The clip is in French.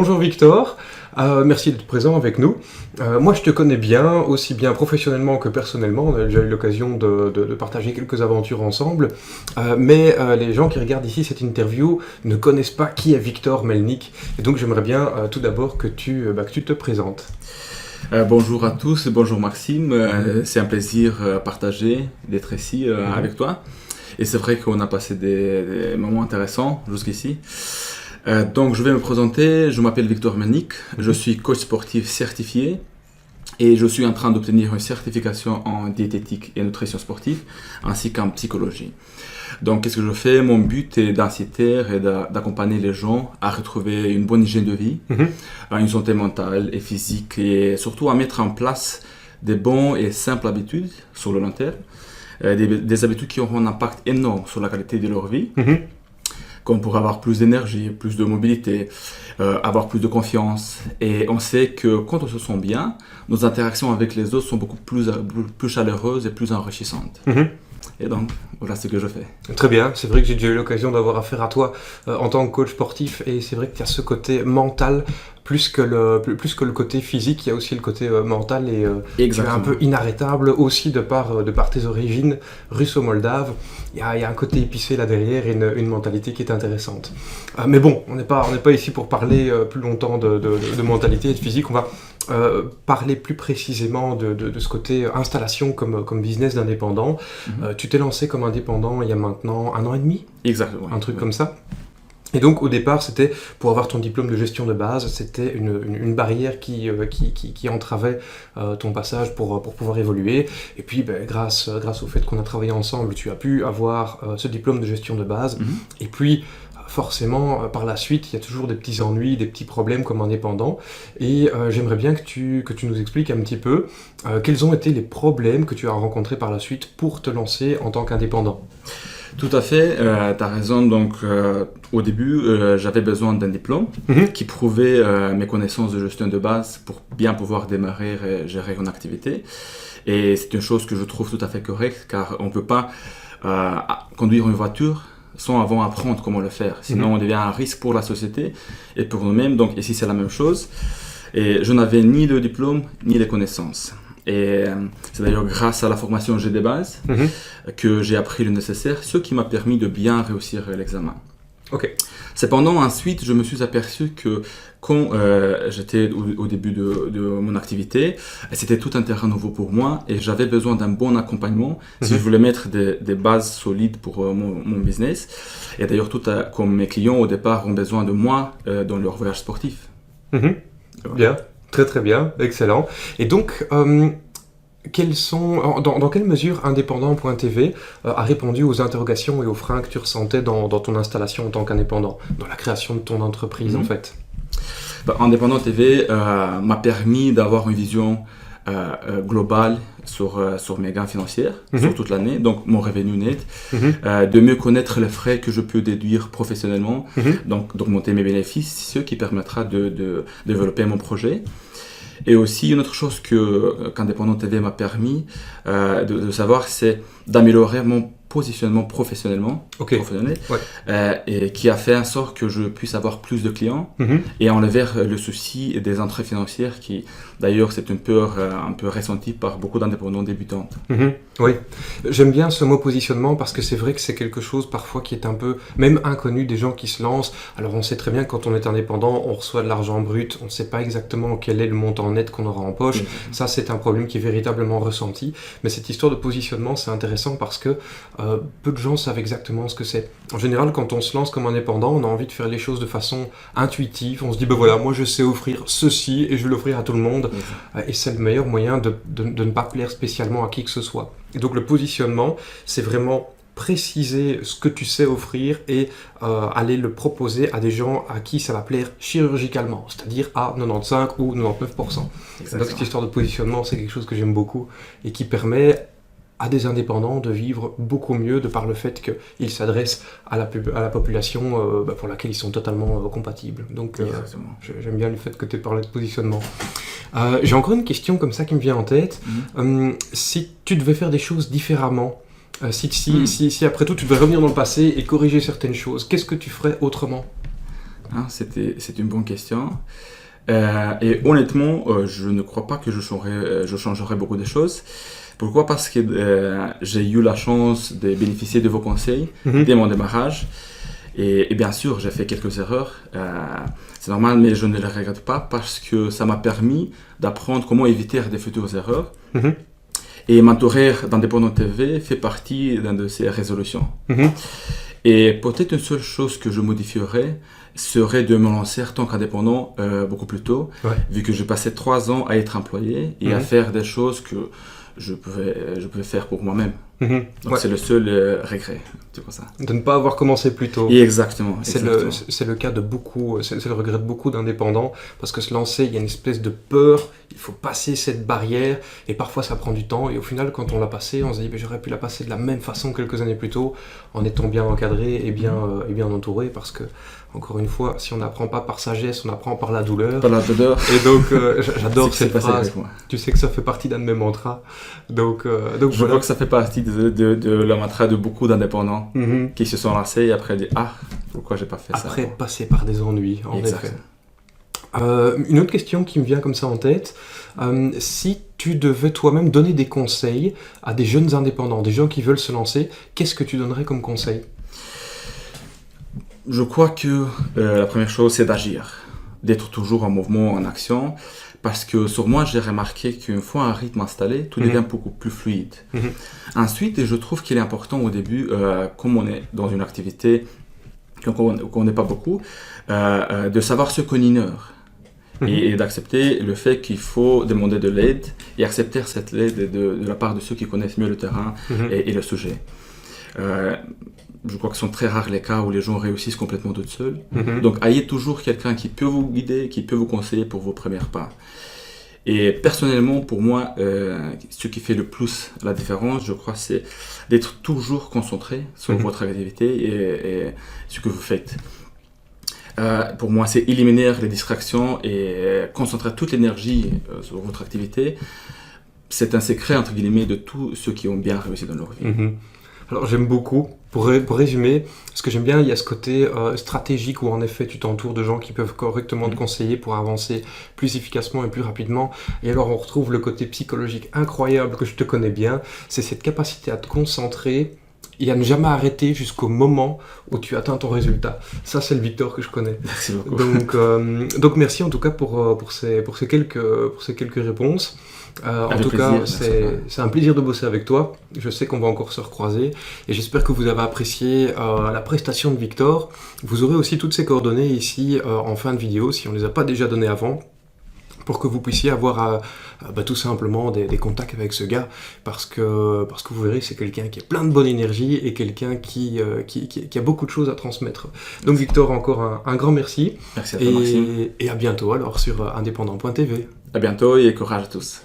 Bonjour Victor, merci d'être présent avec nous. Moi je te connais bien, aussi bien professionnellement que personnellement, on a déjà eu l'occasion de partager quelques aventures ensemble, mais les gens qui regardent ici cette interview ne connaissent pas qui est Victor Melnik, et donc j'aimerais bien tout d'abord que tu te présentes. Bonjour à tous, bonjour Maxime, c'est un plaisir partagé d'être ici avec toi. Et c'est vrai qu'on a passé des moments intéressants jusqu'ici. Donc je vais me présenter, je m'appelle Victor Melnik, je suis coach sportif certifié et je suis en train d'obtenir une certification en diététique et nutrition sportive ainsi qu'en psychologie. Donc qu'est-ce que je fais? Mon but est d'inciter et d'accompagner les gens à retrouver une bonne hygiène de vie, une santé mentale et physique et surtout à mettre en place des bons et simples habitudes sur le long terme, des habitudes qui auront un impact énorme sur la qualité de leur vie. Comme pour avoir plus d'énergie, plus de mobilité, avoir plus de confiance. Et on sait que quand on se sent bien, nos interactions avec les autres sont beaucoup plus chaleureuses et plus enrichissantes. Et donc, voilà ce que je fais. Très bien, c'est vrai que j'ai déjà eu l'occasion d'avoir affaire à toi en tant que coach sportif, et c'est vrai que tu as ce côté mental plus que le côté physique, il y a aussi le côté mental, et tu es un peu inarrêtable aussi de par tes origines russo-moldaves. Il y a un côté épicé là derrière et une mentalité qui est intéressante. Mais bon, on n'est pas ici pour parler plus longtemps de mentalité et de physique, on va parler plus précisément de ce côté installation comme business d'indépendant. Tu t'es lancé comme indépendant il y a maintenant 1 an et demi? Exactement. Un truc comme ça. Et donc au départ, c'était pour avoir ton diplôme de gestion de base, c'était une barrière qui entravait ton passage pour pouvoir évoluer. Et puis grâce au fait qu'on a travaillé ensemble, tu as pu avoir ce diplôme de gestion de base. Et puis forcément, par la suite, il y a toujours des petits ennuis, des petits problèmes comme indépendant. Et j'aimerais bien que tu nous expliques un petit peu quels ont été les problèmes que tu as rencontrés par la suite pour te lancer en tant qu'indépendant. Tout à fait, tu as raison. Donc, au début, j'avais besoin d'un diplôme qui prouvait mes connaissances de gestion de base pour bien pouvoir démarrer et gérer une activité. Et c'est une chose que je trouve tout à fait correcte, car on ne peut pas conduire une voiture sans avant apprendre comment le faire. Sinon, on devient un risque pour la société et pour nous-mêmes. Donc, ici, c'est la même chose. Et je n'avais ni le diplôme, ni les connaissances. Et c'est d'ailleurs grâce à la formation G des bases que j'ai appris le nécessaire, ce qui m'a permis de bien réussir l'examen. Ok. Cependant, ensuite, je me suis aperçu que quand j'étais au début de mon activité, c'était tout un terrain nouveau pour moi et j'avais besoin d'un bon accompagnement si je voulais mettre des bases solides pour mon business. Et d'ailleurs, comme mes clients au départ ont besoin de moi dans leur voyage sportif. Voilà. Bien. Très très bien, excellent. Et donc, dans quelle mesure Indépendant.tv a répondu aux interrogations et aux freins que tu ressentais dans ton installation en tant qu'indépendant, dans la création de ton entreprise en fait? Indépendant.tv m'a permis d'avoir une vision globale sur mes gains financiers, sur toute l'année, donc mon revenu net, de mieux connaître les frais que je peux déduire professionnellement, donc d'augmenter mes bénéfices, ce qui permettra de développer mon projet. Et aussi, une autre chose qu'Indépendant TV m'a permis de savoir, c'est d'améliorer mon positionnement professionnel, et qui a fait en sorte que je puisse avoir plus de clients et enlever le souci des entrées financières qui, d'ailleurs, c'est une peur un peu ressentie par beaucoup d'indépendants débutants. Oui, j'aime bien ce mot positionnement parce que c'est vrai que c'est quelque chose parfois qui est un peu, même inconnu des gens qui se lancent. Alors on sait très bien que quand on est indépendant, on reçoit de l'argent brut, on ne sait pas exactement quel est le montant net qu'on aura en poche. Ça, c'est un problème qui est véritablement ressenti. Mais cette histoire de positionnement, c'est intéressant parce que peu de gens savent exactement ce que c'est. En général, quand on se lance comme indépendant, on a envie de faire les choses de façon intuitive. On se dit, voilà, moi je sais offrir ceci et je vais l'offrir à tout le monde. Et c'est le meilleur moyen de ne pas plaire spécialement à qui que ce soit. Et donc le positionnement, c'est vraiment préciser ce que tu sais offrir et aller le proposer à des gens à qui ça va plaire chirurgicalement, c'est-à-dire à 95 ou 99%. Donc cette histoire de positionnement, c'est quelque chose que j'aime beaucoup et qui permet à des indépendants de vivre beaucoup mieux de par le fait qu'ils s'adressent à la population pour laquelle ils sont totalement compatibles. Donc j'aime bien le fait que tu aies parlé de positionnement. J'ai encore une question comme ça qui me vient en tête. Si tu devais faire des choses différemment, si après tout tu devais revenir dans le passé et corriger certaines choses, qu'est-ce que tu ferais autrement? hein, c'est une bonne question. Et honnêtement, je ne crois pas que je changerai beaucoup de choses. Pourquoi? Parce que j'ai eu la chance de bénéficier de vos conseils dès mon démarrage. Et bien sûr, j'ai fait quelques erreurs. C'est normal, mais je ne les regrette pas parce que ça m'a permis d'apprendre comment éviter de futures erreurs. Et m'entourer d'Indépendant TV fait partie d'une de ces résolutions. Et peut-être une seule chose que je modifierais serait de me lancer en tant qu'indépendant beaucoup plus tôt, vu que j'ai passé 3 ans à être employé et à faire des choses que je pouvais faire pour moi-même. Donc c'est le seul regret, tu vois ça. De ne pas avoir commencé plus tôt. Et exactement. C'est le cas de beaucoup, c'est le regret de beaucoup d'indépendants, parce que se lancer, il y a une espèce de peur, il faut passer cette barrière, et parfois ça prend du temps, et au final, quand on l'a passé, on se dit, j'aurais pu la passer de la même façon quelques années plus tôt, en étant bien encadré et bien entouré, parce que, encore une fois, si on n'apprend pas par sagesse, on apprend par la douleur. Par la douleur. Et donc, j'adore cette phrase. Tu sais que ça fait partie d'un de mes mantras. Donc je vois que ça fait partie de la mantra de beaucoup d'indépendants qui se sont lancés et après disent pourquoi j'ai pas fait ça. Après passer par des ennuis, en effet. Une autre question qui me vient comme ça en tête, si tu devais toi-même donner des conseils à des jeunes indépendants, des gens qui veulent se lancer, qu'est-ce que tu donnerais comme conseil? Je crois que la première chose, c'est d'agir, d'être toujours en mouvement, en action, parce que sur moi, j'ai remarqué qu'une fois un rythme installé, tout devient beaucoup plus fluide. Ensuite, je trouve qu'il est important au début, comme on est dans une activité qu'on n'est pas beaucoup, de savoir ce qu'on ignore. Et d'accepter le fait qu'il faut demander de l'aide et accepter cette aide de la part de ceux qui connaissent mieux le terrain et le sujet. Je crois que ce sont très rares les cas où les gens réussissent complètement tout seuls. Donc, ayez toujours quelqu'un qui peut vous guider, qui peut vous conseiller pour vos premiers pas. Et personnellement, pour moi, ce qui fait le plus la différence, je crois, c'est d'être toujours concentré sur votre activité et ce que vous faites. Pour moi, c'est éliminer les distractions et concentrer toute l'énergie sur votre activité. C'est un secret, entre guillemets, de tous ceux qui ont bien réussi dans leur vie. Alors j'aime beaucoup, pour résumer, ce que j'aime bien, il y a ce côté stratégique où en effet tu t'entoures de gens qui peuvent correctement te conseiller pour avancer plus efficacement et plus rapidement. Et alors on retrouve le côté psychologique incroyable que je te connais bien, c'est cette capacité à te concentrer et à ne jamais arrêter jusqu'au moment où tu atteins ton résultat. Ça, c'est le Victor que je connais. Merci beaucoup. Donc merci en tout cas pour ces quelques réponses. En tout cas, c'est un plaisir de bosser avec toi. Je sais qu'on va encore se recroiser et j'espère que vous avez apprécié la prestation de Victor. Vous aurez aussi toutes ses coordonnées ici en fin de vidéo si on ne les a pas déjà données avant, pour que vous puissiez avoir tout simplement des contacts avec ce gars, parce que vous verrez, c'est quelqu'un qui a plein de bonne énergie et quelqu'un qui a beaucoup de choses à transmettre. Donc Victor, encore un grand merci. Merci à toi, Maxime. Et à bientôt alors sur indépendant.tv. À bientôt et courage à tous.